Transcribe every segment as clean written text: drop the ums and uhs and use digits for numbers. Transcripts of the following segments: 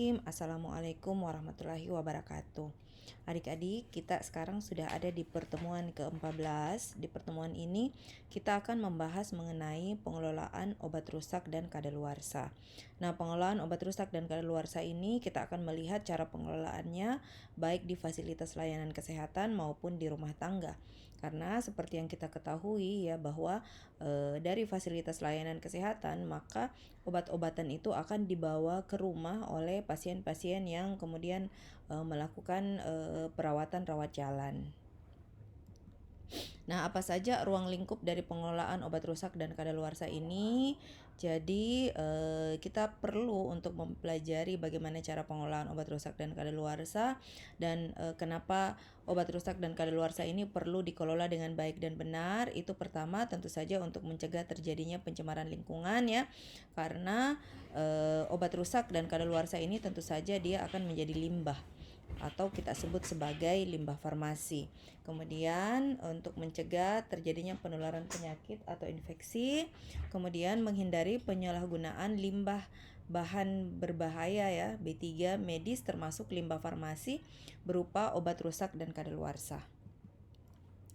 Assalamualaikum warahmatullahi wabarakatuh. Adik-adik, kita sekarang sudah ada di pertemuan ke-14. Di pertemuan ini kita akan membahas mengenai pengelolaan obat rusak dan kadaluarsa. Nah, pengelolaan obat rusak dan kadaluarsa ini kita akan melihat cara pengelolaannya baik di fasilitas layanan kesehatan maupun di rumah tangga. Karena seperti yang kita ketahui ya bahwa dari fasilitas layanan kesehatan maka obat-obatan itu akan dibawa ke rumah oleh pasien-pasien yang kemudian melakukan perawatan rawat jalan. Nah, apa saja ruang lingkup dari pengelolaan obat rusak dan kadaluarsa ini? Jadi, kita perlu untuk mempelajari bagaimana cara pengelolaan obat rusak dan kadaluarsa dan kenapa obat rusak dan kadaluarsa ini perlu dikelola dengan baik dan benar. Itu pertama tentu saja untuk mencegah terjadinya pencemaran lingkungan ya. Karena obat rusak dan kadaluarsa ini tentu saja dia akan menjadi limbah atau kita sebut sebagai limbah farmasi. Kemudian untuk mencegah terjadinya penularan penyakit atau infeksi, kemudian menghindari penyalahgunaan limbah bahan berbahaya ya, B3 medis termasuk limbah farmasi berupa obat rusak dan kadaluarsa.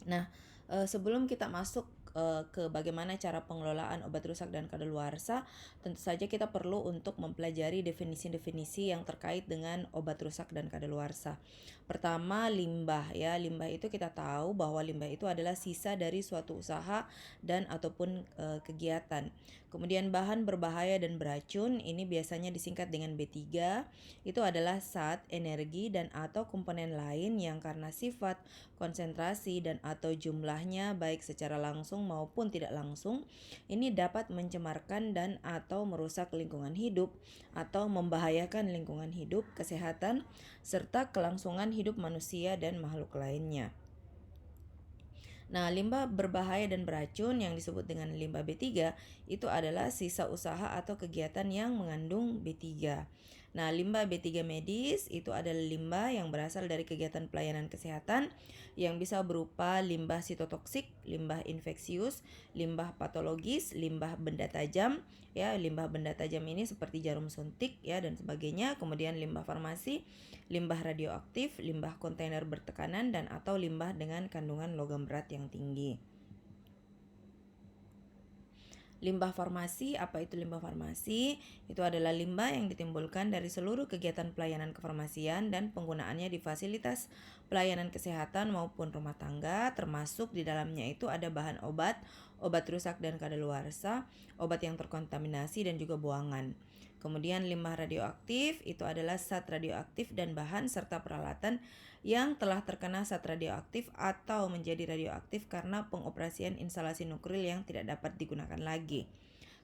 Nah, sebelum kita masuk ke bagaimana cara pengelolaan obat rusak dan kadaluarsa, tentu saja kita perlu untuk mempelajari definisi-definisi yang terkait dengan obat rusak dan kadaluarsa. Pertama, limbah ya. Limbah itu kita tahu bahwa limbah itu adalah sisa dari suatu usaha dan ataupun kegiatan. Kemudian bahan berbahaya dan beracun, ini biasanya disingkat dengan B3. Itu adalah zat, energi dan atau komponen lain yang karena sifat, konsentrasi dan atau jumlahnya baik secara langsung maupun tidak langsung ini dapat mencemarkan dan atau merusak lingkungan hidup atau membahayakan lingkungan hidup, kesehatan serta kelangsungan hidup manusia dan makhluk lainnya. Nah, limbah berbahaya dan beracun yang disebut dengan limbah B3 itu adalah sisa usaha atau kegiatan yang mengandung B3. Nah, limbah B3 medis itu adalah limbah yang berasal dari kegiatan pelayanan kesehatan yang bisa berupa limbah sitotoksik, limbah infeksius, limbah patologis, limbah benda tajam, ya, limbah benda tajam ini seperti jarum suntik ya dan sebagainya, kemudian limbah farmasi, limbah radioaktif, limbah kontainer bertekanan dan atau limbah dengan kandungan logam berat yang tinggi. Limbah farmasi, apa itu limbah farmasi? Itu adalah limbah yang ditimbulkan dari seluruh kegiatan pelayanan kefarmasian dan penggunaannya di fasilitas pelayanan kesehatan maupun rumah tangga, termasuk di dalamnya itu ada bahan obat, obat rusak dan kadaluarsa, obat yang terkontaminasi dan juga buangan. Kemudian limbah radioaktif itu adalah zat radioaktif dan bahan serta peralatan yang telah terkena zat radioaktif atau menjadi radioaktif karena pengoperasian instalasi nuklir yang tidak dapat digunakan lagi.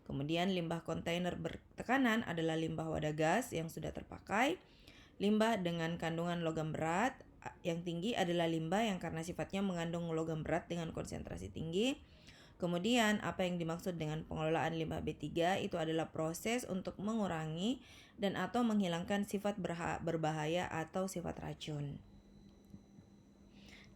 Kemudian limbah kontainer bertekanan adalah limbah wadah gas yang sudah terpakai. Limbah dengan kandungan logam berat yang tinggi adalah limbah yang karena sifatnya mengandung logam berat dengan konsentrasi tinggi. Kemudian apa yang dimaksud dengan pengelolaan limbah B3 itu adalah proses untuk mengurangi dan atau menghilangkan sifat berbahaya atau sifat racun.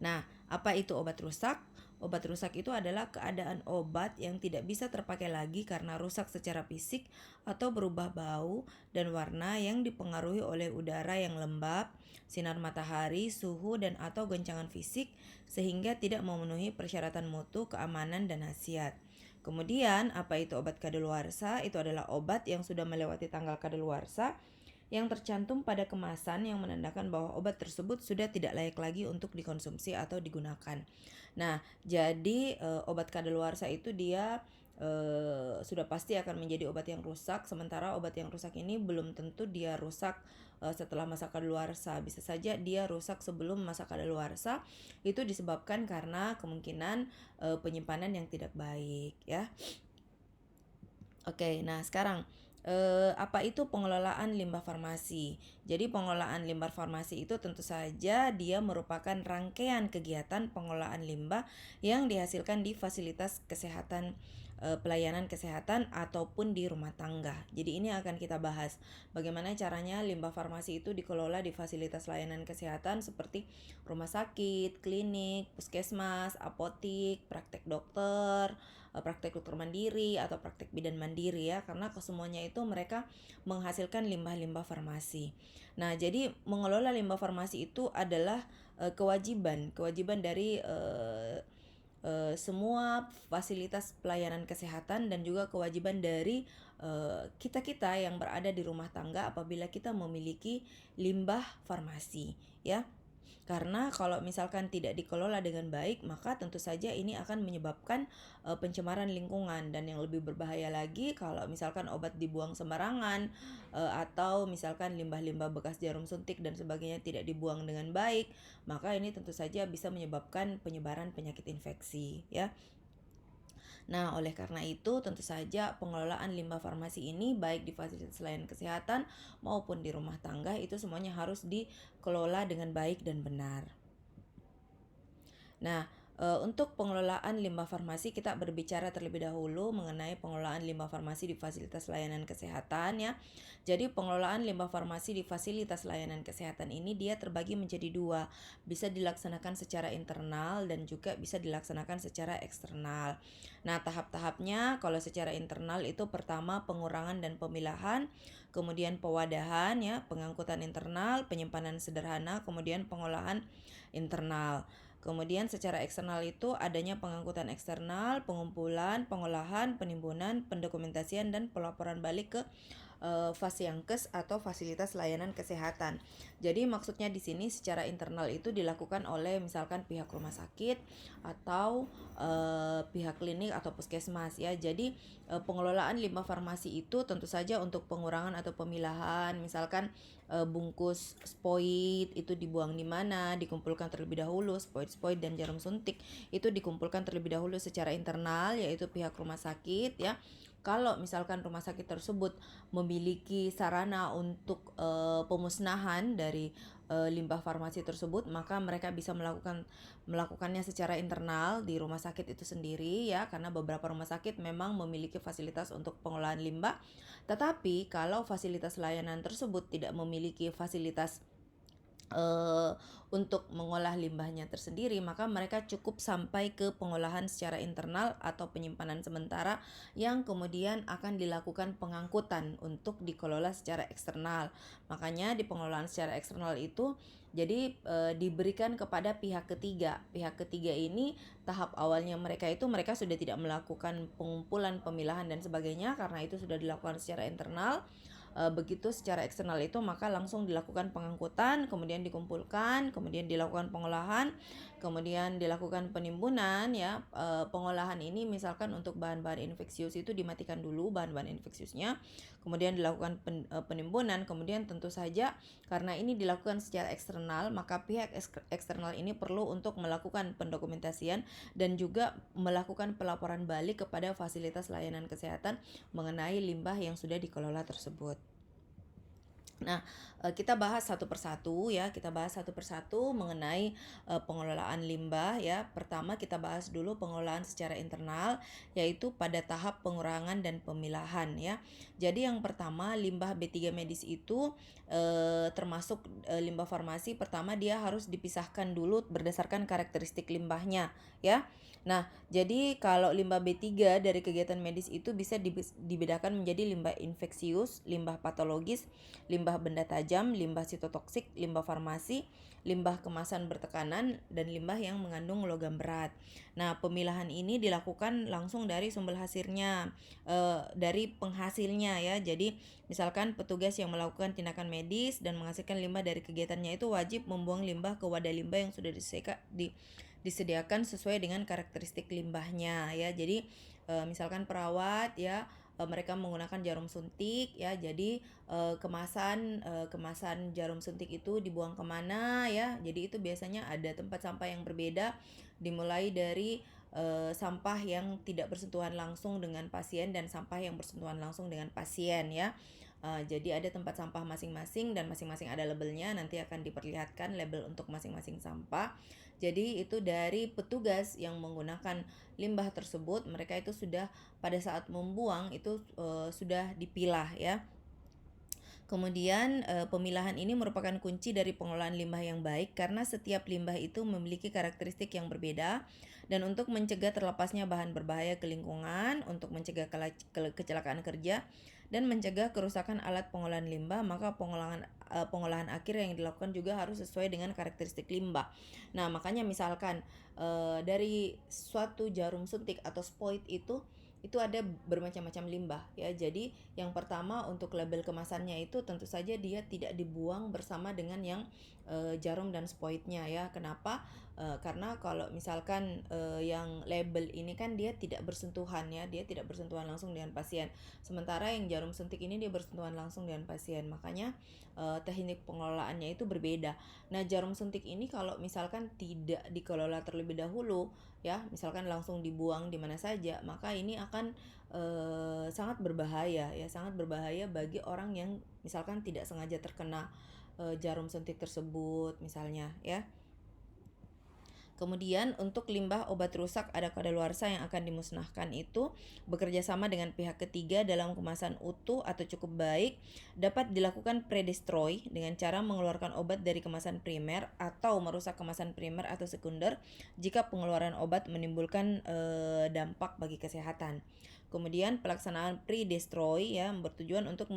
Nah, apa itu obat rusak? Obat rusak itu adalah keadaan obat yang tidak bisa terpakai lagi karena rusak secara fisik atau berubah bau dan warna yang dipengaruhi oleh udara yang lembab, sinar matahari, suhu dan atau goncangan fisik sehingga tidak memenuhi persyaratan mutu, keamanan dan khasiat. Kemudian, apa itu obat kadaluarsa? Itu adalah obat yang sudah melewati tanggal kadaluarsa yang tercantum pada kemasan yang menandakan bahwa obat tersebut sudah tidak layak lagi untuk dikonsumsi atau digunakan. Nah, jadi obat kadaluarsa itu dia sudah pasti akan menjadi obat yang rusak, sementara obat yang rusak ini belum tentu dia rusak setelah masa kadaluarsa. Bisa saja dia rusak sebelum masa kadaluarsa. Itu disebabkan karena kemungkinan penyimpanan yang tidak baik ya. Oke, nah sekarang apa itu pengelolaan limbah farmasi? Jadi pengelolaan limbah farmasi itu tentu saja dia merupakan rangkaian kegiatan pengelolaan limbah yang dihasilkan di fasilitas kesehatan, pelayanan kesehatan ataupun di rumah tangga. Jadi ini akan kita bahas bagaimana caranya limbah farmasi itu dikelola di fasilitas layanan kesehatan seperti rumah sakit, klinik, puskesmas, apotik, praktek dokter, praktek dokter mandiri atau praktek bidan mandiri ya, karena kesemuanya itu mereka menghasilkan limbah-limbah farmasi. Nah, jadi mengelola limbah farmasi itu adalah kewajiban dari semua fasilitas pelayanan kesehatan, dan juga kewajiban dari kita-kita yang berada di rumah tangga apabila kita memiliki limbah farmasi ya. Karena kalau misalkan tidak dikelola dengan baik, maka tentu saja ini akan menyebabkan pencemaran lingkungan, dan yang lebih berbahaya lagi kalau misalkan obat dibuang sembarangan, atau misalkan limbah-limbah bekas jarum suntik dan sebagainya tidak dibuang dengan baik, maka ini tentu saja bisa menyebabkan penyebaran penyakit infeksi ya. Nah, oleh karena itu tentu saja pengelolaan limbah farmasi ini baik di fasilitas layanan kesehatan maupun di rumah tangga itu semuanya harus dikelola dengan baik dan benar. Nah, untuk pengelolaan limbah farmasi kita berbicara terlebih dahulu mengenai pengelolaan limbah farmasi di fasilitas layanan kesehatan ya. Jadi pengelolaan limbah farmasi di fasilitas layanan kesehatan ini dia terbagi menjadi dua, bisa dilaksanakan secara internal dan juga bisa dilaksanakan secara eksternal. Nah, tahap-tahapnya kalau secara internal itu pertama pengurangan dan pemilahan, kemudian pewadahan ya, pengangkutan internal, penyimpanan sederhana, kemudian pengolahan internal. Kemudian secara eksternal itu adanya pengangkutan eksternal, pengumpulan, pengolahan, penimbunan, pendokumentasian, dan pelaporan balik ke Fasiankes atau fasilitas layanan kesehatan. Jadi maksudnya di sini secara internal itu dilakukan oleh misalkan pihak rumah sakit atau pihak klinik atau puskesmas ya. Jadi pengelolaan limbah farmasi itu tentu saja untuk pengurangan atau pemilahan, misalkan bungkus spoit itu dibuang di mana, dikumpulkan terlebih dahulu, spoit dan jarum suntik itu dikumpulkan terlebih dahulu secara internal yaitu pihak rumah sakit ya. Kalau misalkan rumah sakit tersebut memiliki sarana untuk pemusnahan dari limbah farmasi tersebut, maka mereka bisa melakukannya secara internal di rumah sakit itu sendiri ya, karena beberapa rumah sakit memang memiliki fasilitas untuk pengolahan limbah. Tetapi kalau fasilitas layanan tersebut tidak memiliki fasilitas untuk mengolah limbahnya tersendiri, maka mereka cukup sampai ke pengolahan secara internal atau penyimpanan sementara yang kemudian akan dilakukan pengangkutan untuk dikelola secara eksternal. Makanya di pengelolaan secara eksternal itu jadi diberikan kepada pihak ketiga. Pihak ketiga ini tahap awalnya mereka sudah tidak melakukan pengumpulan, pemilahan dan sebagainya karena itu sudah dilakukan secara internal. Begitu secara eksternal itu maka langsung dilakukan pengangkutan, kemudian dikumpulkan, kemudian dilakukan pengolahan, kemudian dilakukan penimbunan ya. Pengolahan ini misalkan untuk bahan-bahan infeksius itu dimatikan dulu bahan-bahan infeksiusnya, kemudian dilakukan penimbunan, kemudian tentu saja karena ini dilakukan secara eksternal maka pihak eksternal ini perlu untuk melakukan pendokumentasian dan juga melakukan pelaporan balik kepada fasilitas layanan kesehatan mengenai limbah yang sudah dikelola tersebut. Nah, kita bahas satu persatu ya, kita bahas satu persatu mengenai pengelolaan limbah ya. Pertama kita bahas dulu pengelolaan secara internal, yaitu pada tahap pengurangan dan pemilahan ya. Jadi yang pertama limbah B3 medis itu termasuk limbah farmasi, pertama dia harus dipisahkan dulu berdasarkan karakteristik limbahnya ya. Nah, jadi kalau limbah B3 dari kegiatan medis itu bisa dibedakan menjadi limbah infeksius, limbah patologis, limbah benda tajam, limbah sitotoksik, limbah farmasi, limbah kemasan bertekanan, dan limbah yang mengandung logam berat. Nah, pemilahan ini dilakukan langsung dari sumber hasilnya, dari penghasilnya ya. Jadi, misalkan petugas yang melakukan tindakan medis dan menghasilkan limbah dari kegiatannya itu wajib membuang limbah ke wadah limbah yang sudah disediakan sesuai dengan karakteristik limbahnya ya. Jadi misalkan perawat ya, mereka menggunakan jarum suntik ya, jadi kemasan jarum suntik itu dibuang kemana ya. Jadi itu biasanya ada tempat sampah yang berbeda, dimulai dari sampah yang tidak bersentuhan langsung dengan pasien dan sampah yang bersentuhan langsung dengan pasien ya. Jadi ada tempat sampah masing-masing dan masing-masing ada labelnya, nanti akan diperlihatkan label untuk masing-masing sampah. Jadi itu dari petugas yang menggunakan limbah tersebut, mereka itu sudah pada saat membuang itu sudah dipilah ya. Kemudian pemilahan ini merupakan kunci dari pengelolaan limbah yang baik karena setiap limbah itu memiliki karakteristik yang berbeda, dan untuk mencegah terlepasnya bahan berbahaya ke lingkungan, untuk mencegah kecelakaan kerja dan mencegah kerusakan alat pengolahan limbah, maka pengolahan akhir yang dilakukan juga harus sesuai dengan karakteristik limbah. Nah, makanya misalkan dari suatu jarum suntik atau spoit itu ada bermacam-macam limbah ya. Jadi yang pertama, untuk label kemasannya itu tentu saja dia tidak dibuang bersama dengan yang jarum dan spoitnya ya. Kenapa? Karena kalau misalkan yang label ini kan dia tidak bersentuhan ya, dia tidak bersentuhan langsung dengan pasien. Sementara yang jarum suntik ini dia bersentuhan langsung dengan pasien. Makanya teknik pengelolaannya itu berbeda. Nah, jarum suntik ini kalau misalkan tidak dikelola terlebih dahulu ya, misalkan langsung dibuang di mana saja, maka ini akan sangat berbahaya ya, sangat berbahaya bagi orang yang misalkan tidak sengaja terkena jarum suntik tersebut misalnya ya. Kemudian untuk limbah obat rusak ada kadaluarsa yang akan dimusnahkan itu bekerja sama dengan pihak ketiga dalam kemasan utuh atau cukup baik, dapat dilakukan predestroy dengan cara mengeluarkan obat dari kemasan primer atau merusak kemasan primer atau sekunder jika pengeluaran obat menimbulkan dampak bagi kesehatan. Kemudian pelaksanaan pre-destroy ya bertujuan untuk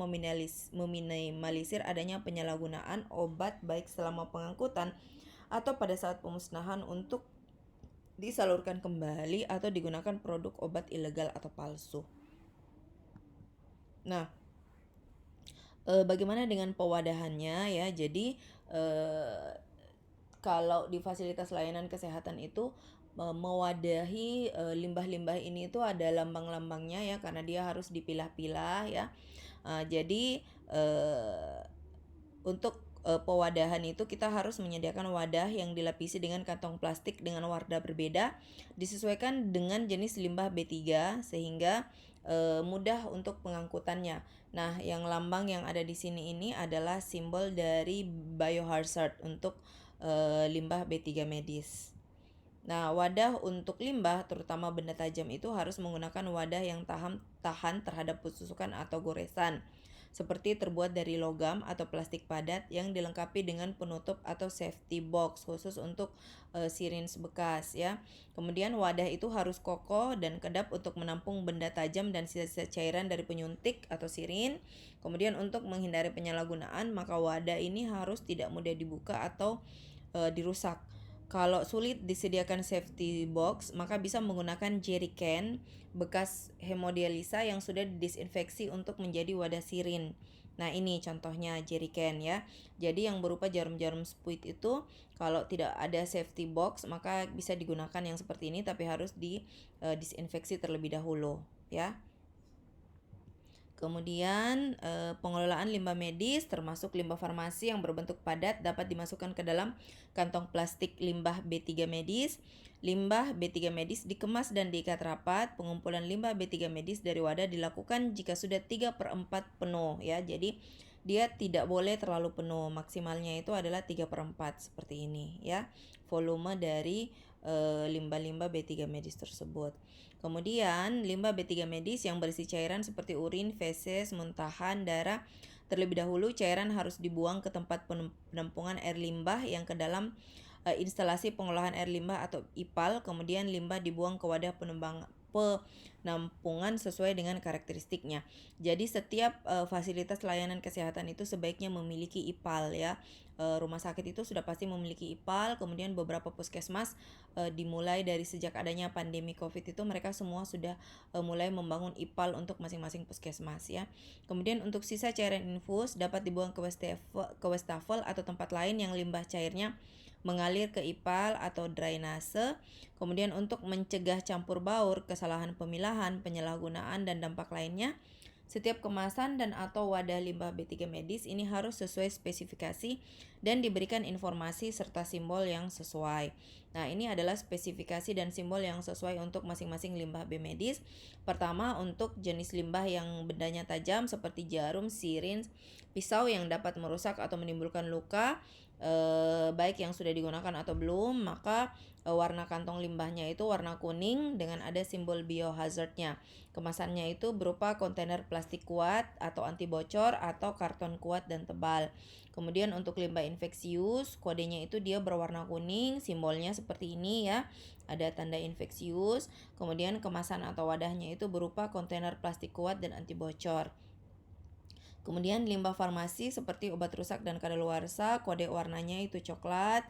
meminimalisir adanya penyalahgunaan obat baik selama pengangkutan atau pada saat pemusnahan untuk disalurkan kembali atau digunakan produk obat ilegal atau palsu. Nah, bagaimana dengan pewadahannya ya? Jadi kalau di fasilitas layanan kesehatan itu mewadahi limbah-limbah ini itu ada lambang-lambangnya ya, karena dia harus dipilah-pilah ya. Jadi untuk pewadahan itu kita harus menyediakan wadah yang dilapisi dengan kantong plastik dengan warna berbeda, disesuaikan dengan jenis limbah B3 sehingga mudah untuk pengangkutannya. Nah, yang lambang yang ada di sini ini adalah simbol dari biohazard untuk limbah B3 medis. Nah, wadah untuk limbah terutama benda tajam itu harus menggunakan wadah yang tahan terhadap pusukan atau goresan, seperti terbuat dari logam atau plastik padat yang dilengkapi dengan penutup atau safety box khusus untuk syringe bekas ya. Kemudian wadah itu harus kokoh dan kedap untuk menampung benda tajam dan sisa-sisa cairan dari penyuntik atau sirin. Kemudian untuk menghindari penyalahgunaan, maka wadah ini harus tidak mudah dibuka atau dirusak. Kalau sulit disediakan safety box, maka bisa menggunakan jerrycan bekas hemodialisa yang sudah didisinfeksi untuk menjadi wadah sirin. Nah, ini contohnya jerrycan ya. Jadi yang berupa jarum-jarum spuit itu kalau tidak ada safety box maka bisa digunakan yang seperti ini, tapi harus disinfeksi terlebih dahulu ya. Kemudian pengelolaan limbah medis termasuk limbah farmasi yang berbentuk padat dapat dimasukkan ke dalam kantong plastik limbah B3 medis. Limbah B3 medis dikemas dan diikat rapat. Pengumpulan limbah B3 medis dari wadah dilakukan jika sudah 3/4 penuh ya. Jadi dia tidak boleh terlalu penuh. Maksimalnya itu adalah 3/4 seperti ini ya. Volume dari limbah-limbah B3 medis tersebut. Kemudian limbah B3 medis yang berisi cairan seperti urin, feses, muntahan, darah, terlebih dahulu cairan harus dibuang ke tempat penampungan air limbah yang ke dalam instalasi pengolahan air limbah atau IPAL. Kemudian limbah dibuang ke wadah penampungan sesuai dengan karakteristiknya. Jadi setiap fasilitas layanan kesehatan itu sebaiknya memiliki IPAL ya. Rumah sakit itu sudah pasti memiliki IPAL. Kemudian beberapa puskesmas dimulai dari sejak adanya pandemi COVID itu mereka semua sudah mulai membangun IPAL untuk masing-masing puskesmas ya. Kemudian untuk sisa cairan infus dapat dibuang ke wastafel atau tempat lain yang limbah cairnya mengalir ke IPAL atau drainase. Kemudian untuk mencegah campur baur, kesalahan pemilahan, penyalahgunaan dan dampak lainnya, setiap kemasan dan atau wadah limbah B3 medis ini harus sesuai spesifikasi dan diberikan informasi serta simbol yang sesuai. Nah, ini adalah spesifikasi dan simbol yang sesuai untuk masing-masing limbah B medis. Pertama, untuk jenis limbah yang bendanya tajam seperti jarum, sirin, pisau yang dapat merusak atau menimbulkan luka, baik yang sudah digunakan atau belum, maka warna kantong limbahnya itu warna kuning dengan ada simbol biohazardnya. Kemasannya itu berupa kontainer plastik kuat atau anti bocor atau karton kuat dan tebal. Kemudian untuk limbah infeksius, kodenya itu dia berwarna kuning, simbolnya seperti ini ya. Ada tanda infeksius. Kemudian kemasan atau wadahnya itu berupa kontainer plastik kuat dan anti bocor. Kemudian limbah farmasi seperti obat rusak dan kadaluarsa, kode warnanya itu coklat,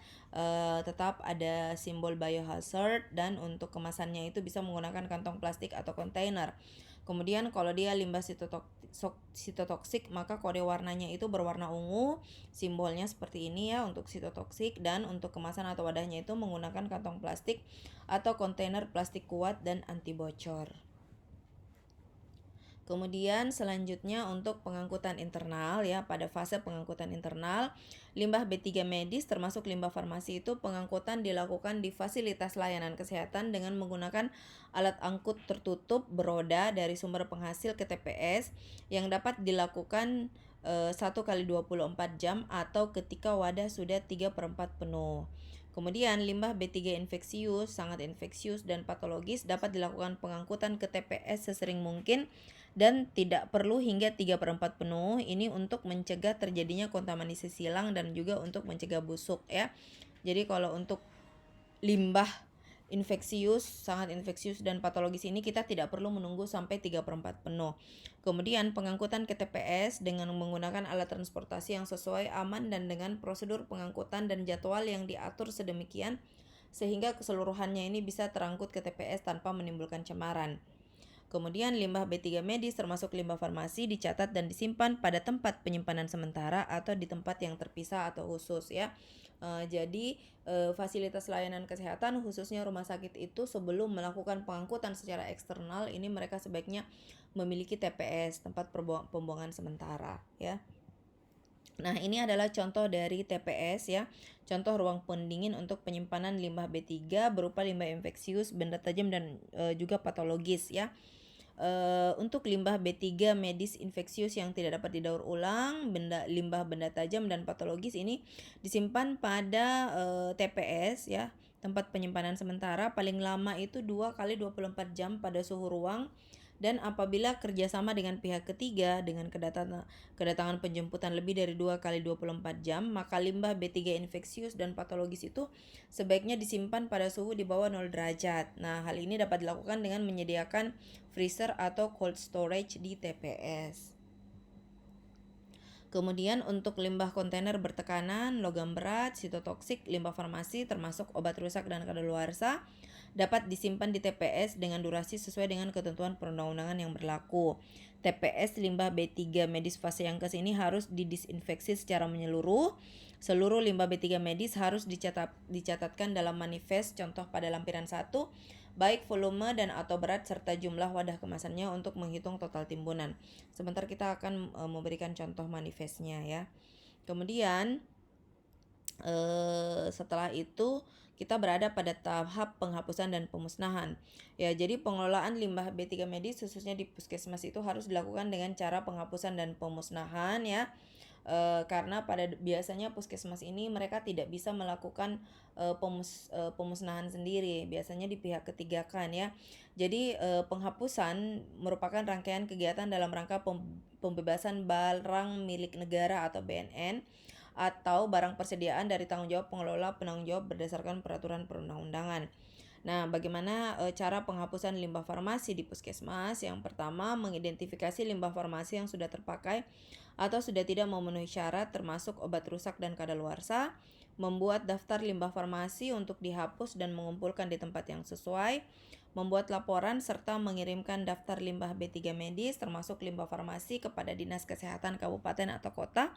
tetap ada simbol biohazard, dan untuk kemasannya itu bisa menggunakan kantong plastik atau kontainer. Kemudian kalau dia limbah sitotoksik, maka kode warnanya itu berwarna ungu, simbolnya seperti ini ya untuk sitotoksik, dan untuk kemasan atau wadahnya itu menggunakan kantong plastik atau kontainer plastik kuat dan anti bocor. Kemudian selanjutnya untuk pengangkutan internal ya, pada fase pengangkutan internal, limbah B3 medis termasuk limbah farmasi itu pengangkutan dilakukan di fasilitas layanan kesehatan dengan menggunakan alat angkut tertutup beroda dari sumber penghasil ke TPS yang dapat dilakukan 1 kali 24 jam atau ketika wadah sudah 3/4 penuh. Kemudian limbah B3 infeksius, sangat infeksius dan patologis dapat dilakukan pengangkutan ke TPS sesering mungkin dan tidak perlu hingga 3/4 penuh. Ini untuk mencegah terjadinya kontaminasi silang dan juga untuk mencegah busuk ya. Jadi kalau untuk limbah infeksius, sangat infeksius dan patologis ini kita tidak perlu menunggu sampai 3/4 penuh. Kemudian pengangkutan ke TPS dengan menggunakan alat transportasi yang sesuai, aman, dan dengan prosedur pengangkutan dan jadwal yang diatur sedemikian sehingga keseluruhannya ini bisa terangkut ke TPS tanpa menimbulkan cemaran. Kemudian limbah B3 medis termasuk limbah farmasi dicatat dan disimpan pada tempat penyimpanan sementara atau di tempat yang terpisah atau khusus ya. Jadi fasilitas layanan kesehatan khususnya rumah sakit itu sebelum melakukan pengangkutan secara eksternal ini mereka sebaiknya memiliki TPS, tempat pembuangan sementara ya. Nah, ini adalah contoh dari TPS ya. Contoh ruang pendingin untuk penyimpanan limbah B3 berupa limbah infeksius, benda tajam, dan juga patologis ya. Untuk limbah B3 medis infeksius yang tidak dapat didaur ulang, limbah benda tajam dan patologis ini disimpan pada TPS ya, tempat penyimpanan sementara, paling lama itu 2 kali 24 jam pada suhu ruang, dan apabila kerjasama dengan pihak ketiga dengan kedatangan penjemputan lebih dari 2 kali 24 jam, maka limbah B3 infeksius dan patologis itu sebaiknya disimpan pada suhu di bawah 0 derajat. Nah, hal ini dapat dilakukan dengan menyediakan freezer atau cold storage di TPS. Kemudian untuk limbah kontainer bertekanan, logam berat, sitotoksik, limbah farmasi termasuk obat rusak dan kadaluarsa dapat disimpan di TPS dengan durasi sesuai dengan ketentuan perundang-undangan yang berlaku. TPS limbah B3 medis fase yang ke sini harus didisinfeksi secara menyeluruh. Seluruh limbah B3 medis harus dicatatkan dalam manifest contoh pada lampiran 1, baik volume dan atau berat serta jumlah wadah kemasannya untuk menghitung total timbunan. Sebentar kita akan memberikan contoh manifestnya ya. Kemudian setelah itu kita berada pada tahap penghapusan dan pemusnahan. Ya, jadi pengelolaan limbah B3 medis khususnya di puskesmas itu harus dilakukan dengan cara penghapusan dan pemusnahan ya. Karena biasanya puskesmas ini mereka tidak bisa melakukan pemusnahan sendiri, biasanya di pihak ketiga kan ya. Jadi penghapusan merupakan rangkaian kegiatan dalam rangka pembebasan barang milik negara atau BNN atau barang persediaan dari tanggung jawab pengelola penanggung jawab berdasarkan peraturan perundang-undangan. Nah, bagaimana cara penghapusan limbah farmasi di puskesmas? Yang pertama, mengidentifikasi limbah farmasi yang sudah terpakai atau sudah tidak memenuhi syarat termasuk obat rusak dan kadaluarsa, membuat daftar limbah farmasi untuk dihapus dan mengumpulkan di tempat yang sesuai, membuat laporan serta mengirimkan daftar limbah B3 medis termasuk limbah farmasi kepada Dinas Kesehatan Kabupaten atau Kota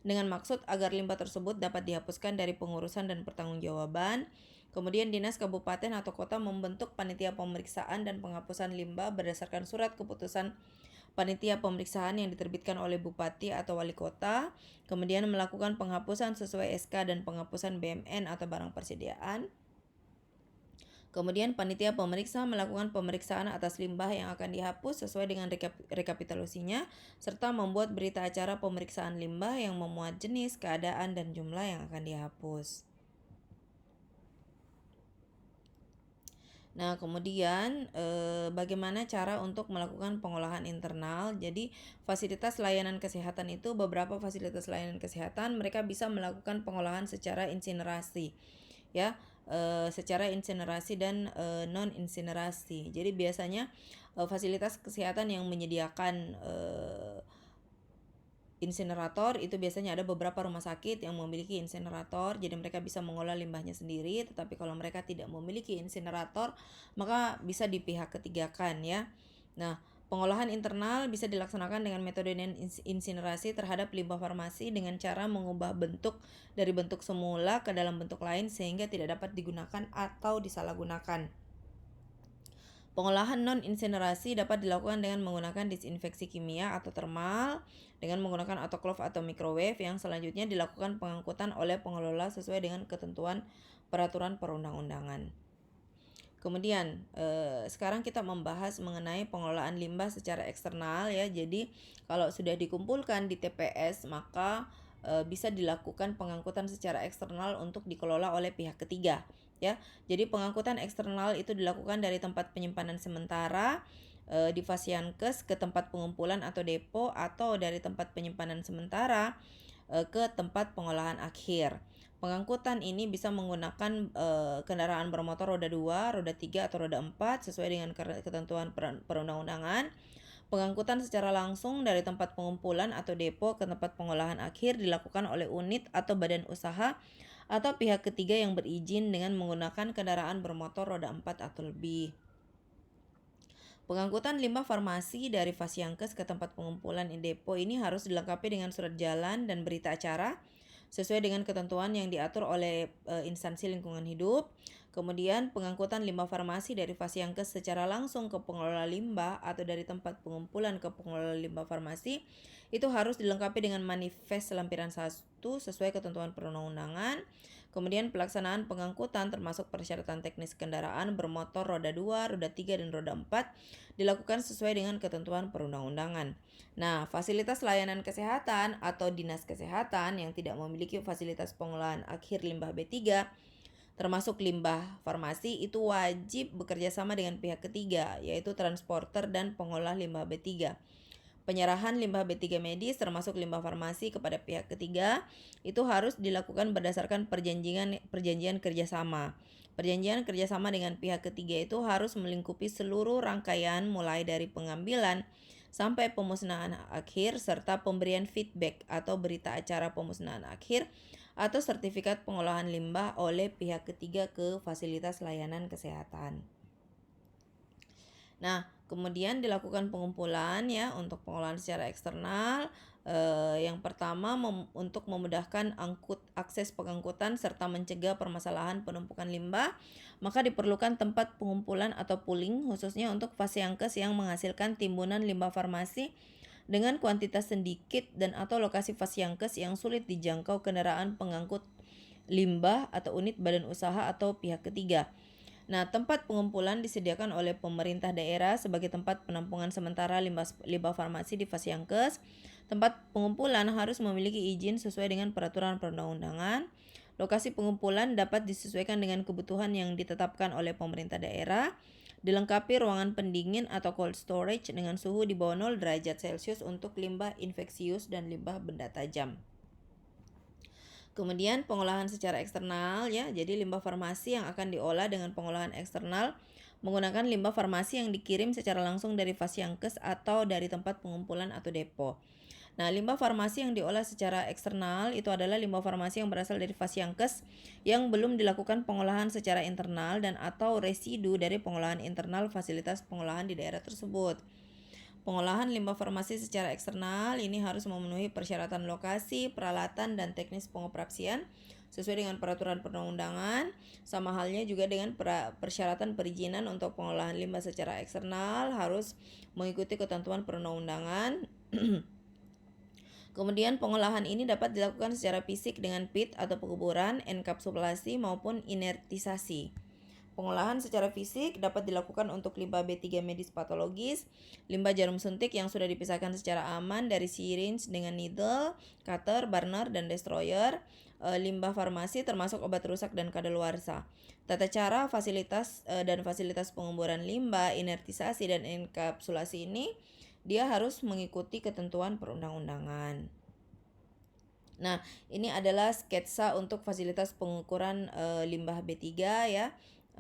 dengan maksud agar limbah tersebut dapat dihapuskan dari pengurusan dan pertanggungjawaban. Kemudian Dinas Kabupaten atau Kota membentuk panitia pemeriksaan dan penghapusan limbah berdasarkan surat keputusan panitia pemeriksaan yang diterbitkan oleh Bupati atau Wali Kota. Kemudian melakukan penghapusan sesuai SK dan penghapusan BMN atau barang persediaan. Kemudian panitia pemeriksa melakukan pemeriksaan atas limbah yang akan dihapus sesuai dengan rekapitulasinya, serta membuat berita acara pemeriksaan limbah yang memuat jenis, keadaan, dan jumlah yang akan dihapus. Nah, kemudian bagaimana cara untuk melakukan pengolahan internal? Jadi, fasilitas layanan kesehatan itu beberapa fasilitas layanan kesehatan mereka bisa melakukan pengolahan secara insinerasi, ya, secara insinerasi dan non insinerasi. Jadi biasanya fasilitas kesehatan yang menyediakan insinerator itu biasanya ada beberapa rumah sakit yang memiliki insinerator, jadi mereka bisa mengolah limbahnya sendiri. Tetapi kalau mereka tidak memiliki insinerator, maka bisa di pihak ketigakan, ya. Nah, pengolahan internal bisa dilaksanakan dengan metode insinerasi terhadap limbah farmasi dengan cara mengubah bentuk dari bentuk semula ke dalam bentuk lain sehingga tidak dapat digunakan atau disalahgunakan. Pengolahan non-insinerasi dapat dilakukan dengan menggunakan disinfeksi kimia atau termal, dengan menggunakan autoclave atau microwave, yang selanjutnya dilakukan pengangkutan oleh pengelola sesuai dengan ketentuan peraturan perundang-undangan. Kemudian sekarang kita membahas mengenai pengelolaan limbah secara eksternal, ya. Jadi kalau sudah dikumpulkan di TPS, maka bisa dilakukan pengangkutan secara eksternal untuk dikelola oleh pihak ketiga, ya. Jadi pengangkutan eksternal itu dilakukan dari tempat penyimpanan sementara di Fasiankes ke tempat pengumpulan atau depo, atau dari tempat penyimpanan sementara ke tempat pengolahan akhir. Pengangkutan ini bisa menggunakan kendaraan bermotor roda 2, roda 3, atau roda 4 sesuai dengan ketentuan perundang-undangan. Pengangkutan secara langsung dari tempat pengumpulan atau depo ke tempat pengolahan akhir dilakukan oleh unit atau badan usaha atau pihak ketiga yang berizin dengan menggunakan kendaraan bermotor roda 4 atau lebih. Pengangkutan limbah farmasi dari Fasiankes ke tempat pengumpulan depo ini harus dilengkapi dengan surat jalan dan berita acara sesuai dengan ketentuan yang diatur oleh instansi lingkungan hidup. Kemudian pengangkutan limbah farmasi dari Fasiankes secara langsung ke pengelola limbah atau dari tempat pengumpulan ke pengelola limbah farmasi itu harus dilengkapi dengan manifest lampiran 1 sesuai ketentuan perundang-undangan. Kemudian pelaksanaan pengangkutan termasuk persyaratan teknis kendaraan bermotor roda 2, roda 3, dan roda 4 dilakukan sesuai dengan ketentuan perundang-undangan. Nah, fasilitas layanan kesehatan atau dinas kesehatan yang tidak memiliki fasilitas pengolahan akhir limbah B3 termasuk limbah farmasi itu wajib bekerja sama dengan pihak ketiga, yaitu transporter dan pengolah limbah B3. Penyerahan limbah B3 medis termasuk limbah farmasi kepada pihak ketiga itu harus dilakukan berdasarkan perjanjian kerjasama. Perjanjian kerjasama dengan pihak ketiga itu harus melingkupi seluruh rangkaian mulai dari pengambilan sampai pemusnahan akhir serta pemberian feedback atau berita acara pemusnahan akhir atau sertifikat pengolahan limbah oleh pihak ketiga ke fasilitas layanan kesehatan. Nah, kemudian dilakukan pengumpulan, ya, untuk pengolahan secara eksternal. Yang pertama untuk memudahkan akses pengangkutan serta mencegah permasalahan penumpukan limbah, maka diperlukan tempat pengumpulan atau pooling khususnya untuk Fasiankes yang menghasilkan timbunan limbah farmasi dengan kuantitas sedikit dan atau lokasi Fasiankes yang sulit dijangkau kendaraan pengangkut limbah atau unit badan usaha atau pihak ketiga. Nah, tempat pengumpulan disediakan oleh pemerintah daerah sebagai tempat penampungan sementara limbah farmasi di Fasiankes. Tempat pengumpulan harus memiliki izin sesuai dengan peraturan perundang-undangan. Lokasi pengumpulan dapat disesuaikan dengan kebutuhan yang ditetapkan oleh pemerintah daerah. Dilengkapi ruangan pendingin atau cold storage dengan suhu di bawah 0 derajat Celcius untuk limbah infeksius dan limbah benda tajam. Kemudian pengolahan secara eksternal, ya. Jadi limbah farmasi yang akan diolah dengan pengolahan eksternal menggunakan limbah farmasi yang dikirim secara langsung dari Fasiankes atau dari tempat pengumpulan atau depo. Nah, limbah farmasi yang diolah secara eksternal itu adalah limbah farmasi yang berasal dari Fasiankes yang belum dilakukan pengolahan secara internal dan atau residu dari pengolahan internal fasilitas pengolahan di daerah tersebut. Pengolahan limbah farmasi secara eksternal ini harus memenuhi persyaratan lokasi, peralatan, dan teknis pengoperasian sesuai dengan peraturan perundang-undangan. Sama halnya juga dengan persyaratan perizinan untuk pengolahan limbah secara eksternal harus mengikuti ketentuan perundang-undangan. Kemudian pengolahan ini dapat dilakukan secara fisik dengan pit atau penguburan, enkapsulasi maupun inertisasi. Pengolahan secara fisik dapat dilakukan untuk limbah B3 medis patologis, limbah jarum suntik yang sudah dipisahkan secara aman dari syringe dengan needle, cutter, burner, dan destroyer, limbah farmasi termasuk obat rusak dan kadaluarsa. Tata cara, fasilitas dan fasilitas penguburan limbah, inertisasi, dan enkapsulasi ini dia harus mengikuti ketentuan perundang-undangan. Nah, ini adalah sketsa untuk fasilitas pengukuran limbah B3 ya.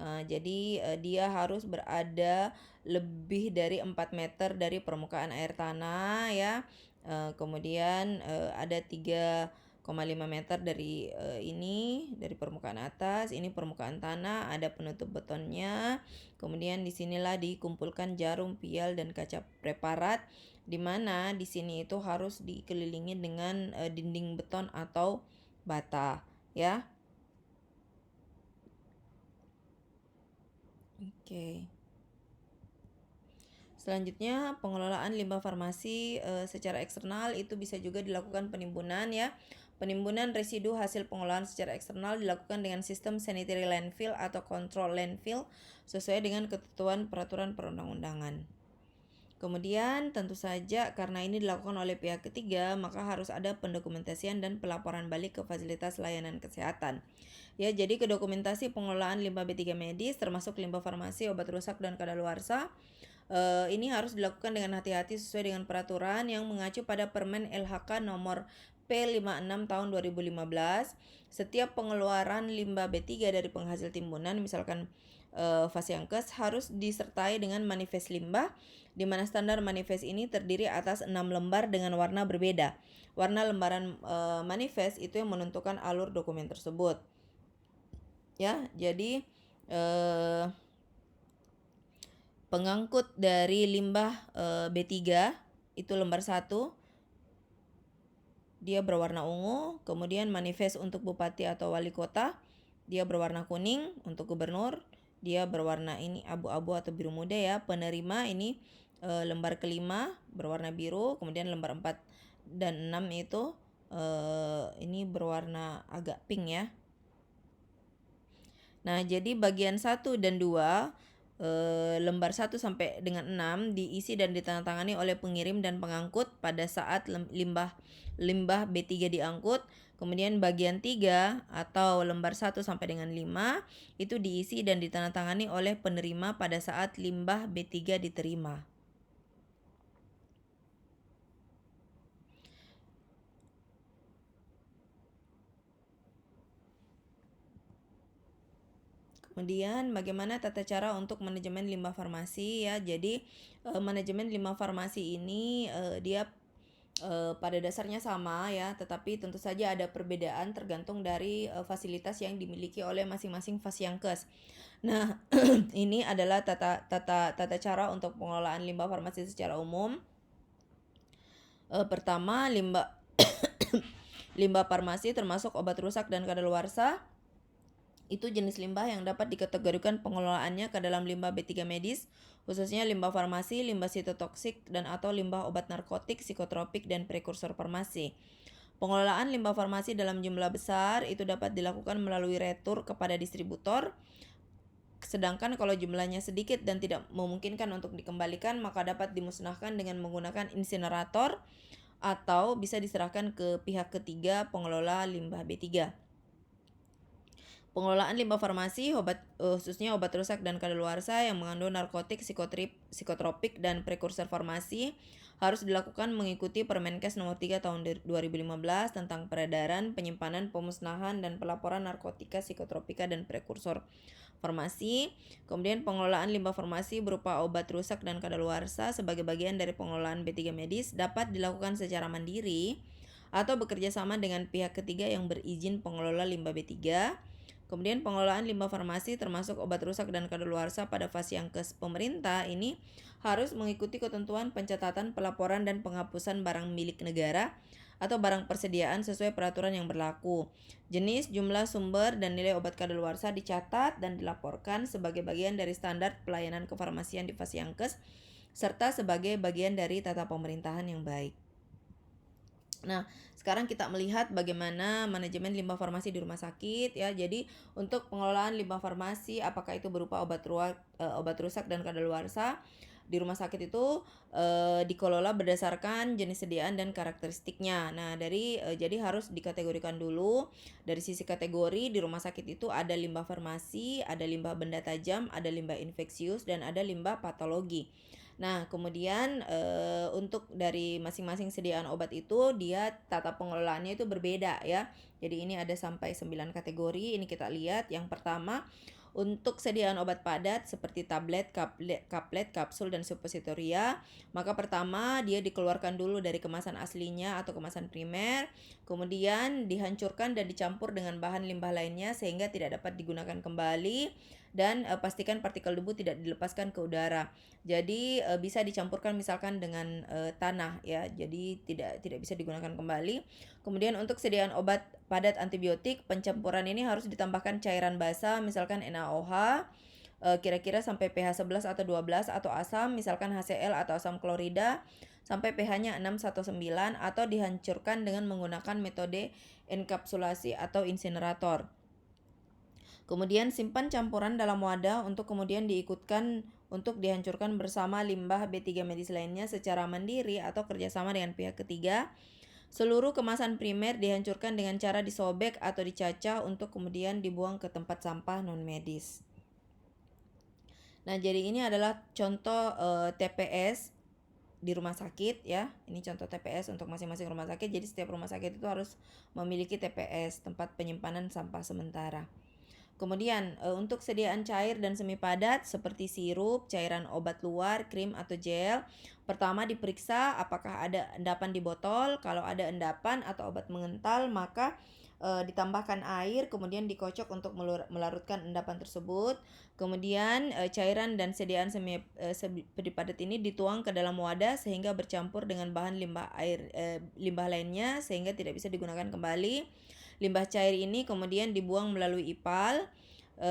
Jadi dia harus berada lebih dari 4 meter dari permukaan air tanah ya. Kemudian ada 3,5 meter dari dari permukaan atas. Ini permukaan tanah, ada penutup betonnya. Kemudian disinilah dikumpulkan jarum, pial, dan kaca preparat, di mana di sini itu harus dikelilingi dengan dinding beton atau bata ya. Oke. Selanjutnya, pengelolaan limbah farmasi secara eksternal itu bisa juga dilakukan penimbunan ya. Penimbunan residu hasil pengolahan secara eksternal dilakukan dengan sistem sanitary landfill atau control landfill sesuai dengan ketentuan peraturan perundang-undangan. Kemudian tentu saja karena ini dilakukan oleh pihak ketiga, maka harus ada pendokumentasian dan pelaporan balik ke fasilitas layanan kesehatan. Ya, jadi kedokumentasi pengelolaan limbah B3 medis termasuk limbah farmasi, obat rusak, dan kadaluarsa ini harus dilakukan dengan hati-hati sesuai dengan peraturan yang mengacu pada Permen LHK nomor P56 tahun 2015. Setiap pengeluaran limbah B3 dari penghasil timbunan, misalkan Fasiankes, harus disertai dengan manifest limbah, di mana standar manifest ini terdiri atas 6 lembar dengan warna berbeda. Warna lembaran manifest itu yang menentukan alur dokumen tersebut. Ya, jadi pengangkut dari limbah B3 itu lembar 1, dia berwarna ungu. Kemudian manifest untuk bupati atau wali kota, dia berwarna kuning. Untuk gubernur, dia berwarna ini abu-abu atau biru muda ya. Penerima ini lembar kelima berwarna biru. Kemudian lembar 4 dan 6 itu ini berwarna agak pink ya. Nah, jadi bagian 1 dan 2 lembar 1 sampai dengan 6 diisi dan ditandatangani oleh pengirim dan pengangkut pada saat limbah B3 diangkut. Kemudian bagian 3 atau lembar 1 sampai dengan 5 itu diisi dan ditandatangani oleh penerima pada saat limbah B3 diterima. Kemudian bagaimana tata cara untuk manajemen limbah farmasi ya. Jadi manajemen limbah farmasi ini dia pada dasarnya sama ya, tetapi tentu saja ada perbedaan tergantung dari fasilitas yang dimiliki oleh masing-masing Fasiankes. Nah, ini adalah tata cara untuk pengelolaan limbah farmasi secara umum. Pertama, limbah farmasi termasuk obat rusak dan kadaluarsa. Itu jenis limbah yang dapat dikategorikan pengelolaannya ke dalam limbah B3 medis, khususnya limbah farmasi, limbah sitotoksik, dan atau limbah obat narkotik, psikotropik, dan prekursor farmasi. Pengelolaan limbah farmasi dalam jumlah besar itu dapat dilakukan melalui retur kepada distributor. Sedangkan kalau jumlahnya sedikit dan tidak memungkinkan untuk dikembalikan, maka dapat dimusnahkan dengan menggunakan insinerator atau bisa diserahkan ke pihak ketiga pengelola limbah B3. Pengelolaan limbah farmasi, khususnya obat rusak dan kadaluarsa yang mengandung narkotik, psikotropik, dan prekursor farmasi harus dilakukan mengikuti Permenkes nomor 3 tahun 2015 tentang peredaran, penyimpanan, pemusnahan, dan pelaporan narkotika, psikotropika, dan prekursor farmasi. Kemudian pengelolaan limbah farmasi berupa obat rusak dan kadaluarsa sebagai bagian dari pengelolaan B3 medis dapat dilakukan secara mandiri atau bekerja sama dengan pihak ketiga yang berizin pengelola limbah B3. Kemudian pengelolaan limbah farmasi termasuk obat rusak dan kadaluarsa pada Fasiankes pemerintah ini harus mengikuti ketentuan pencatatan, pelaporan, dan penghapusan barang milik negara atau barang persediaan sesuai peraturan yang berlaku. Jenis, jumlah, sumber, dan nilai obat kadaluarsa dicatat dan dilaporkan sebagai bagian dari standar pelayanan kefarmasian di Fasiankes serta sebagai bagian dari tata pemerintahan yang baik. Nah, sekarang kita melihat bagaimana manajemen limbah farmasi di rumah sakit ya. Jadi, untuk pengelolaan limbah farmasi apakah itu berupa obat rusak dan kadaluarsa di rumah sakit itu dikelola berdasarkan jenis sediaan dan karakteristiknya. Nah, jadi harus dikategorikan dulu dari sisi kategori. Di rumah sakit itu ada limbah farmasi, ada limbah benda tajam, ada limbah infeksius dan ada limbah patologi. Nah, kemudian untuk dari masing-masing sediaan obat itu dia tata pengelolaannya itu berbeda ya. Jadi ini ada sampai 9 kategori. Ini kita lihat. Yang pertama, untuk sediaan obat padat seperti tablet, kaplet, kapsul dan suppositoria, maka pertama dia dikeluarkan dulu dari kemasan aslinya atau kemasan primer, kemudian dihancurkan dan dicampur dengan bahan limbah lainnya sehingga tidak dapat digunakan kembali, dan pastikan partikel debu tidak dilepaskan ke udara. Jadi bisa dicampurkan misalkan dengan tanah ya. Jadi tidak bisa digunakan kembali. Kemudian untuk sediaan obat padat antibiotik, pencampuran ini harus ditambahkan cairan basah misalkan NaOH kira-kira sampai pH 11 atau 12, atau asam misalkan HCl atau asam klorida sampai pH-nya 6 atau 9, atau dihancurkan dengan menggunakan metode enkapsulasi atau insinerator. Kemudian simpan campuran dalam wadah untuk kemudian diikutkan untuk dihancurkan bersama limbah B3 medis lainnya secara mandiri atau kerjasama dengan pihak ketiga. Seluruh kemasan primer dihancurkan dengan cara disobek atau dicacah untuk kemudian dibuang ke tempat sampah non-medis. Nah, jadi ini adalah contoh TPS di rumah sakit ya. Ini contoh TPS untuk masing-masing rumah sakit. Jadi setiap rumah sakit itu harus memiliki TPS, tempat penyimpanan sampah sementara. Kemudian untuk sediaan cair dan semi padat seperti sirup, cairan obat luar, krim atau gel, pertama diperiksa apakah ada endapan di botol. Kalau ada endapan atau obat mengental, maka ditambahkan air, kemudian dikocok untuk melarutkan endapan tersebut. Kemudian cairan dan sediaan semi padat ini dituang ke dalam wadah sehingga bercampur dengan bahan limbah lainnya sehingga tidak bisa digunakan kembali. Limbah cair ini kemudian dibuang melalui ipal.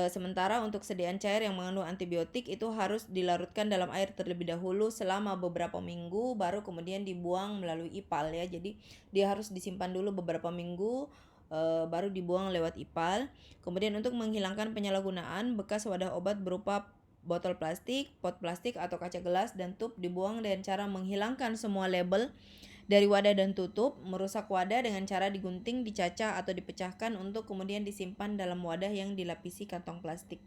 Sementara untuk sediaan cair yang mengandung antibiotik itu harus dilarutkan dalam air terlebih dahulu selama beberapa minggu, baru kemudian dibuang melalui ipal ya. Jadi dia harus disimpan dulu beberapa minggu, baru dibuang lewat ipal. Kemudian untuk menghilangkan penyalahgunaan, bekas wadah obat berupa botol plastik, pot plastik atau kaca gelas dan tub dibuang dengan cara menghilangkan semua label dari wadah dan tutup, merusak wadah dengan cara digunting, dicacah atau dipecahkan untuk kemudian disimpan dalam wadah yang dilapisi kantong plastik.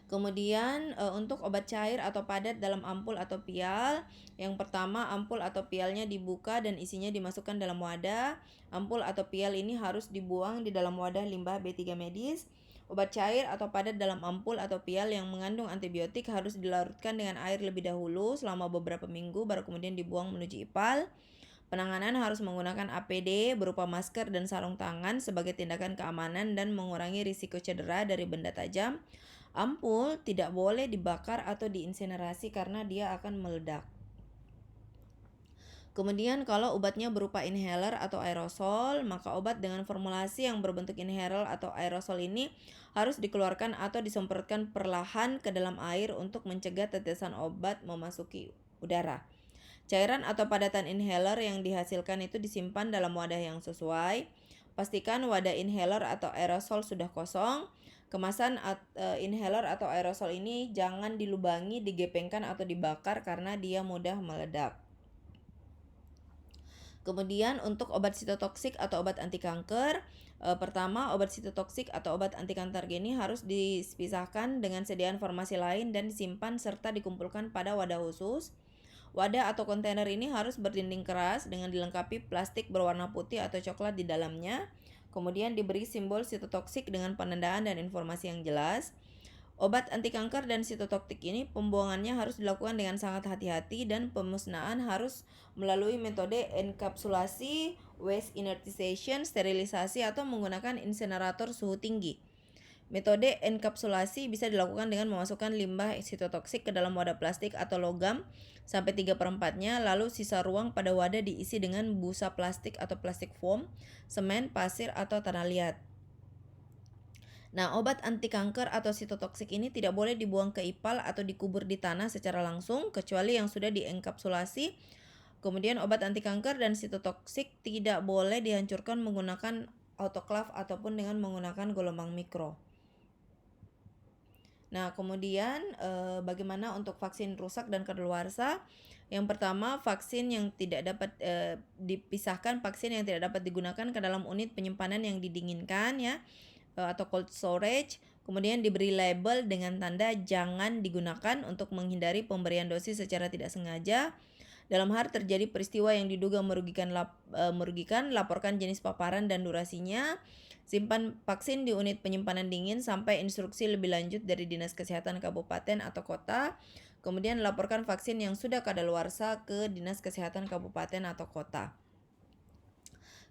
Kemudian untuk obat cair atau padat dalam ampul atau pial, yang pertama ampul atau pialnya dibuka dan isinya dimasukkan dalam wadah. Ampul atau pial ini harus dibuang di dalam wadah limbah B3 medis. Obat cair atau padat dalam ampul atau pial yang mengandung antibiotik harus dilarutkan dengan air lebih dahulu selama beberapa minggu, baru kemudian dibuang menuju ipal. Penanganan harus menggunakan APD berupa masker dan sarung tangan sebagai tindakan keamanan dan mengurangi risiko cedera dari benda tajam. Ampul tidak boleh dibakar atau diinsinerasi karena dia akan meledak. Kemudian kalau obatnya berupa inhaler atau aerosol, maka obat dengan formulasi yang berbentuk inhaler atau aerosol ini harus dikeluarkan atau disemprotkan perlahan ke dalam air untuk mencegah tetesan obat memasuki udara. Cairan atau padatan inhaler yang dihasilkan itu disimpan dalam wadah yang sesuai. Pastikan wadah inhaler atau aerosol sudah kosong. Kemasan inhaler atau aerosol ini jangan dilubangi, digepengkan atau dibakar karena dia mudah meledak. Kemudian untuk obat sitotoksik atau obat anti kanker, pertama obat sitotoksik atau obat anti kanker ini harus dipisahkan dengan sediaan farmasi lain dan disimpan serta dikumpulkan pada wadah khusus. Wadah atau kontainer ini harus berdinding keras dengan dilengkapi plastik berwarna putih atau coklat di dalamnya. Kemudian diberi simbol sitotoksik dengan penandaan dan informasi yang jelas. Obat anti kanker dan sitotoksik ini pembuangannya harus dilakukan dengan sangat hati-hati dan pemusnahan harus melalui metode enkapsulasi, waste inertization, sterilisasi atau menggunakan insinerator suhu tinggi. Metode enkapsulasi bisa dilakukan dengan memasukkan limbah sitotoksik ke dalam wadah plastik atau logam sampai 3/4-nya, lalu sisa ruang pada wadah diisi dengan busa plastik atau plastik foam, semen, pasir, atau tanah liat. Nah, obat anti kanker atau sitotoksik ini tidak boleh dibuang ke ipal atau dikubur di tanah secara langsung kecuali yang sudah dienkapsulasi Kemudian obat anti kanker dan sitotoksik tidak boleh dihancurkan menggunakan autoklav ataupun dengan menggunakan gelombang mikro. Nah, kemudian bagaimana untuk vaksin rusak dan kadaluarsa? Yang pertama, vaksin yang tidak dapat dipisahkan vaksin yang tidak dapat digunakan ke dalam unit penyimpanan yang didinginkan ya, atau cold storage. Kemudian diberi label dengan tanda jangan digunakan untuk menghindari pemberian dosis secara tidak sengaja. Dalam hal terjadi peristiwa yang diduga merugikan, laporkan jenis paparan dan durasinya. Simpan vaksin di unit penyimpanan dingin sampai instruksi lebih lanjut dari Dinas Kesehatan Kabupaten atau Kota. Kemudian laporkan vaksin yang sudah kadaluarsa ke Dinas Kesehatan Kabupaten atau Kota.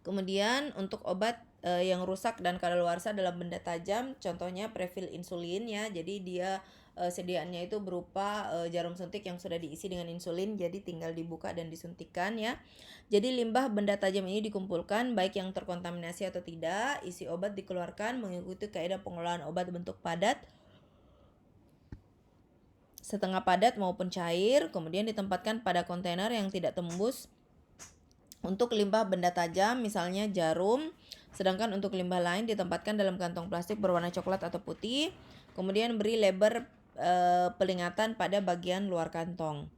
Kemudian untuk obat yang rusak dan kadaluarsa dalam benda tajam, contohnya prefil insulin ya. Jadi dia sediaannya itu berupa jarum suntik yang sudah diisi dengan insulin, jadi tinggal dibuka dan disuntikan ya. Jadi limbah benda tajam ini dikumpulkan baik yang terkontaminasi atau tidak. Isi obat dikeluarkan mengikuti kaidah pengelolaan obat bentuk padat, setengah padat maupun cair, kemudian ditempatkan pada kontainer yang tidak tembus untuk limbah benda tajam, misalnya jarum, sedangkan untuk limbah lain ditempatkan dalam kantong plastik berwarna coklat atau putih. Kemudian beri label peringatan pada bagian luar kantong.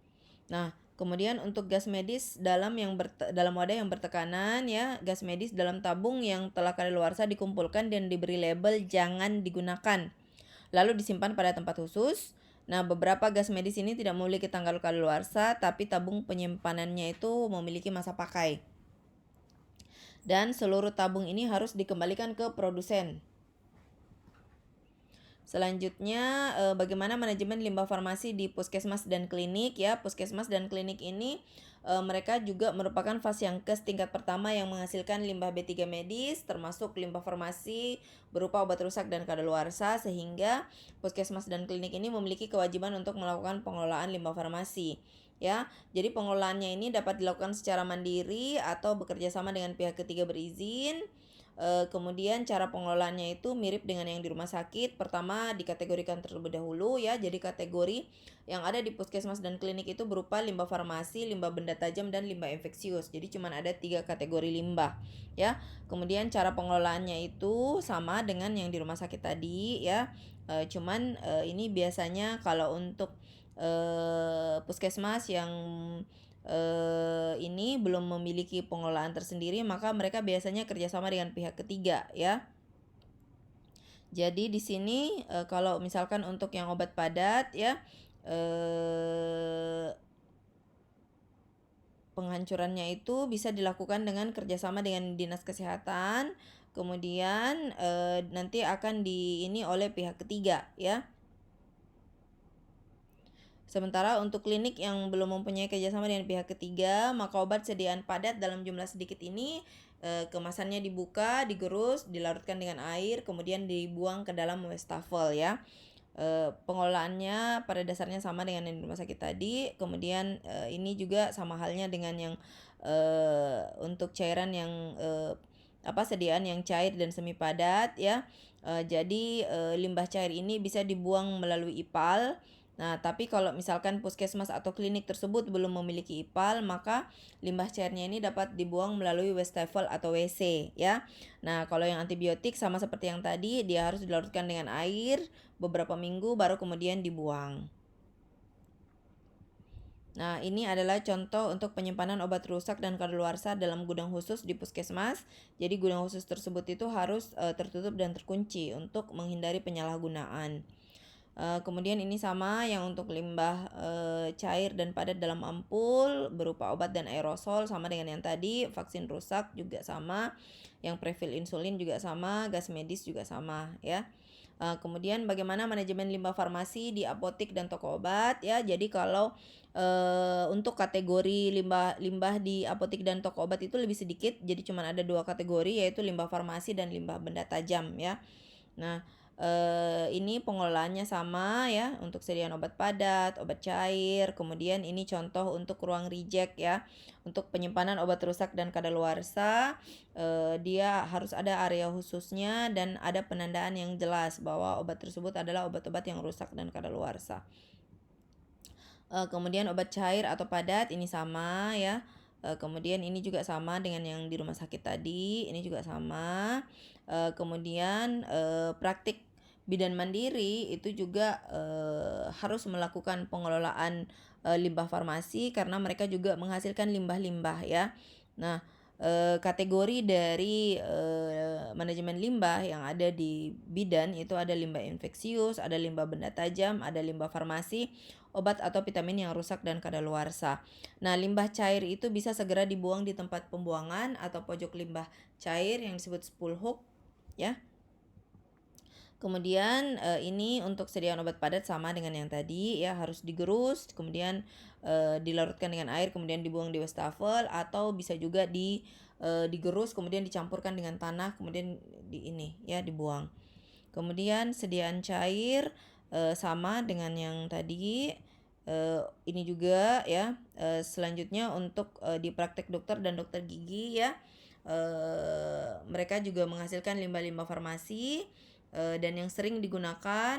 Nah, kemudian untuk gas medis dalam wadah yang bertekanan ya, gas medis dalam tabung yang telah kadaluarsa dikumpulkan dan diberi label jangan digunakan, lalu disimpan pada tempat khusus. Nah, beberapa gas medis ini tidak memiliki tanggal kadaluarsa, tapi tabung penyimpanannya itu memiliki masa pakai. Dan seluruh tabung ini harus dikembalikan ke produsen. Selanjutnya, bagaimana manajemen limbah farmasi di puskesmas dan klinik ya. Puskesmas dan klinik ini mereka juga merupakan fasiankes tingkat pertama yang menghasilkan limbah B3 medis, termasuk limbah farmasi berupa obat rusak dan kadaluarsa, sehingga puskesmas dan klinik ini memiliki kewajiban untuk melakukan pengelolaan limbah farmasi. Ya, jadi pengelolaannya ini dapat dilakukan secara mandiri atau bekerja sama dengan pihak ketiga berizin. Kemudian cara pengelolaannya itu mirip dengan yang di rumah sakit. Pertama dikategorikan terlebih dahulu ya. Jadi kategori yang ada di puskesmas dan klinik itu berupa limbah farmasi, limbah benda tajam, dan limbah infeksius. Jadi cuma ada 3 kategori limbah ya. Kemudian cara pengelolaannya itu sama dengan yang di rumah sakit tadi ya. Ini biasanya kalau untuk puskesmas yang ini belum memiliki pengelolaan tersendiri, maka mereka biasanya kerjasama dengan pihak ketiga ya. Jadi di sini kalau misalkan untuk yang obat padat ya, penghancurannya itu bisa dilakukan dengan kerjasama dengan Dinas Kesehatan, kemudian nanti akan ini oleh pihak ketiga ya. Sementara untuk klinik yang belum mempunyai kerjasama dengan pihak ketiga, maka obat sediaan padat dalam jumlah sedikit ini kemasannya dibuka, digerus, dilarutkan dengan air, kemudian dibuang ke dalam wastafel ya. Pengelolaannya pada dasarnya sama dengan yang di rumah sakit tadi. Kemudian ini juga sama halnya dengan yang untuk cairan yang sediaan yang cair dan semi padat ya. Jadi limbah cair ini bisa dibuang melalui IPAL. Nah, tapi kalau misalkan puskesmas atau klinik tersebut belum memiliki IPAL, maka limbah cairnya ini dapat dibuang melalui wastafel atau WC ya. Nah, kalau yang antibiotik sama seperti yang tadi, dia harus dilarutkan dengan air beberapa minggu baru kemudian dibuang. Nah, ini adalah contoh untuk penyimpanan obat rusak dan kadaluarsa dalam gudang khusus di puskesmas. Jadi gudang khusus tersebut itu harus tertutup dan terkunci untuk menghindari penyalahgunaan. Kemudian ini sama yang untuk limbah cair dan padat dalam ampul berupa obat dan aerosol sama dengan yang tadi. Vaksin rusak juga sama, yang prefil insulin juga sama, gas medis juga sama ya. Kemudian bagaimana manajemen limbah farmasi di apotik dan toko obat ya. Jadi kalau untuk kategori limbah di apotik dan toko obat itu lebih sedikit. Jadi cuma ada 2 kategori, yaitu limbah farmasi dan limbah benda tajam ya. Nah, ini pengelolaannya sama ya untuk sediaan obat padat, obat cair. Kemudian ini contoh untuk ruang reject ya. Untuk penyimpanan obat rusak dan kadaluarsa, dia harus ada area khususnya dan ada penandaan yang jelas bahwa obat tersebut adalah obat-obat yang rusak dan kadaluarsa. Kemudian obat cair atau padat ini sama ya. Kemudian ini juga sama dengan yang di rumah sakit tadi, ini juga sama. Kemudian praktik bidan mandiri itu juga harus melakukan pengelolaan limbah farmasi karena mereka juga menghasilkan limbah-limbah ya. Nah, kategori dari manajemen limbah yang ada di bidan itu ada limbah infeksius, ada limbah benda tajam, ada limbah farmasi, obat atau vitamin yang rusak dan kadaluarsa. Nah, limbah cair itu bisa segera dibuang di tempat pembuangan atau pojok limbah cair yang disebut spool hook ya. Kemudian ini untuk sediaan obat padat sama dengan yang tadi ya, harus digerus, kemudian dilarutkan dengan air, kemudian dibuang di wastafel atau bisa juga digerus kemudian dicampurkan dengan tanah kemudian dibuang. Kemudian sediaan cair sama dengan yang tadi. Ini juga ya. Selanjutnya untuk di praktek dokter dan dokter gigi ya. Mereka juga menghasilkan limbah-limbah farmasi dan yang sering digunakan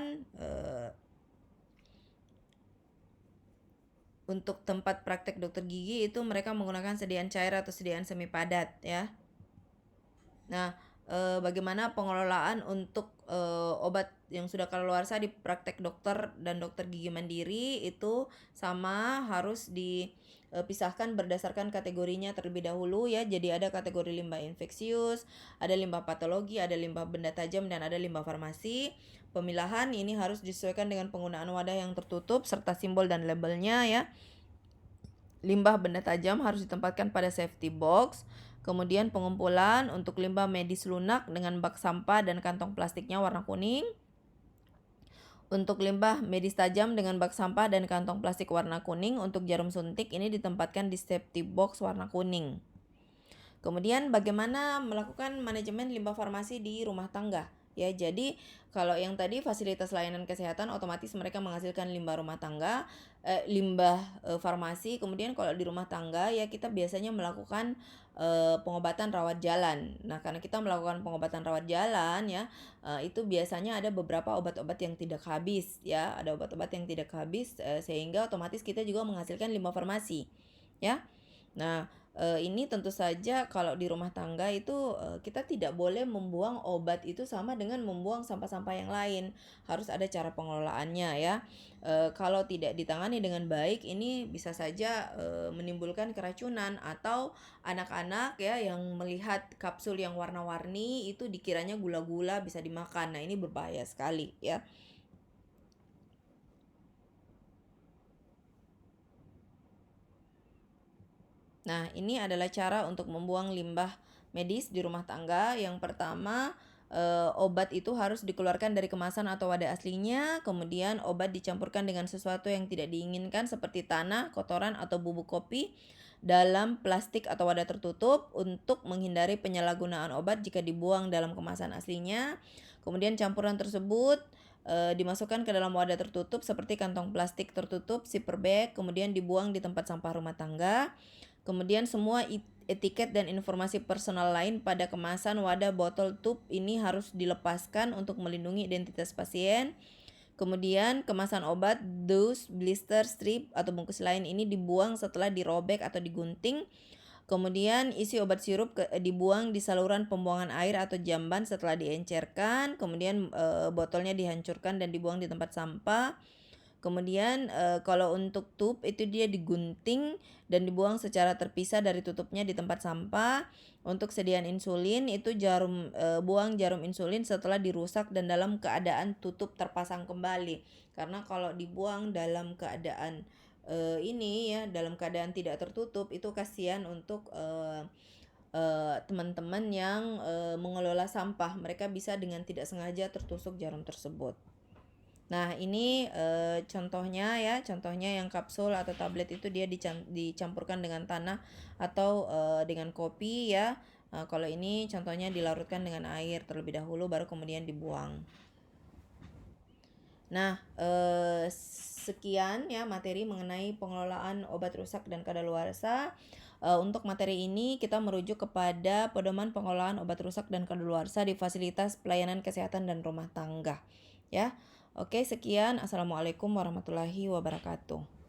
untuk tempat praktek dokter gigi itu mereka menggunakan sediaan cair atau sediaan semi padat ya. Nah, bagaimana pengelolaan untuk obat yang sudah kadaluarsa di praktek dokter dan dokter gigi mandiri itu sama, harus dipisahkan berdasarkan kategorinya terlebih dahulu ya. Jadi ada kategori limbah infeksius, ada limbah patologi, ada limbah benda tajam, dan ada limbah farmasi. Pemilahan ini harus disesuaikan dengan penggunaan wadah yang tertutup serta simbol dan labelnya ya. Limbah benda tajam harus ditempatkan pada safety box. Kemudian pengumpulan untuk limbah medis lunak dengan bak sampah dan kantong plastiknya warna kuning. Untuk limbah medis tajam dengan bak sampah dan kantong plastik warna kuning untuk jarum suntik ini ditempatkan di safety box warna kuning. Kemudian bagaimana melakukan manajemen limbah farmasi di rumah tangga? Ya, jadi kalau yang tadi fasilitas layanan kesehatan otomatis mereka menghasilkan limbah rumah tangga, limbah farmasi. Kemudian kalau di rumah tangga ya kita biasanya melakukan pengobatan rawat jalan. Nah, karena kita melakukan pengobatan rawat jalan ya, itu biasanya ada beberapa obat-obat yang tidak habis ya, ada obat-obat yang tidak habis sehingga otomatis kita juga menghasilkan limbah farmasi ya. Nah, ini tentu saja kalau di rumah tangga itu kita tidak boleh membuang obat itu sama dengan membuang sampah-sampah yang lain. Harus ada cara pengelolaannya ya. Kalau tidak ditangani dengan baik ini bisa saja menimbulkan keracunan atau anak-anak ya yang melihat kapsul yang warna-warni itu dikiranya gula-gula bisa dimakan. Nah, ini berbahaya sekali ya. Nah, ini adalah cara untuk membuang limbah medis di rumah tangga. Yang pertama, obat itu harus dikeluarkan dari kemasan atau wadah aslinya. Kemudian obat dicampurkan dengan sesuatu yang tidak diinginkan seperti tanah, kotoran, atau bubuk kopi dalam plastik atau wadah tertutup untuk menghindari penyalahgunaan obat jika dibuang dalam kemasan aslinya. Kemudian campuran tersebut dimasukkan ke dalam wadah tertutup seperti kantong plastik tertutup, zipper bag, kemudian dibuang di tempat sampah rumah tangga. Kemudian semua etiket dan informasi personal lain pada kemasan, wadah, botol, tube ini harus dilepaskan untuk melindungi identitas pasien. Kemudian kemasan obat, dus, blister, strip, atau bungkus lain ini dibuang setelah dirobek atau digunting. Kemudian isi obat sirup dibuang di saluran pembuangan air atau jamban setelah diencerkan. Kemudian botolnya dihancurkan dan dibuang di tempat sampah. Kemudian kalau untuk tube itu dia digunting dan dibuang secara terpisah dari tutupnya di tempat sampah. Untuk sediaan insulin itu buang jarum insulin setelah dirusak dan dalam keadaan tutup terpasang kembali. Karena kalau dibuang dalam keadaan dalam keadaan tidak tertutup itu kasihan untuk teman-teman yang mengelola sampah. Mereka bisa dengan tidak sengaja tertusuk jarum tersebut. Nah, ini contohnya ya, contohnya yang kapsul atau tablet itu dia dicampurkan dengan tanah atau dengan kopi ya. Kalau ini contohnya dilarutkan dengan air terlebih dahulu baru kemudian dibuang. Nah, sekian ya materi mengenai pengelolaan obat rusak dan kadaluarsa. Untuk materi ini kita merujuk kepada pedoman pengelolaan obat rusak dan kadaluarsa di fasilitas pelayanan kesehatan dan rumah tangga ya. Oke, sekian. Assalamualaikum warahmatullahi wabarakatuh.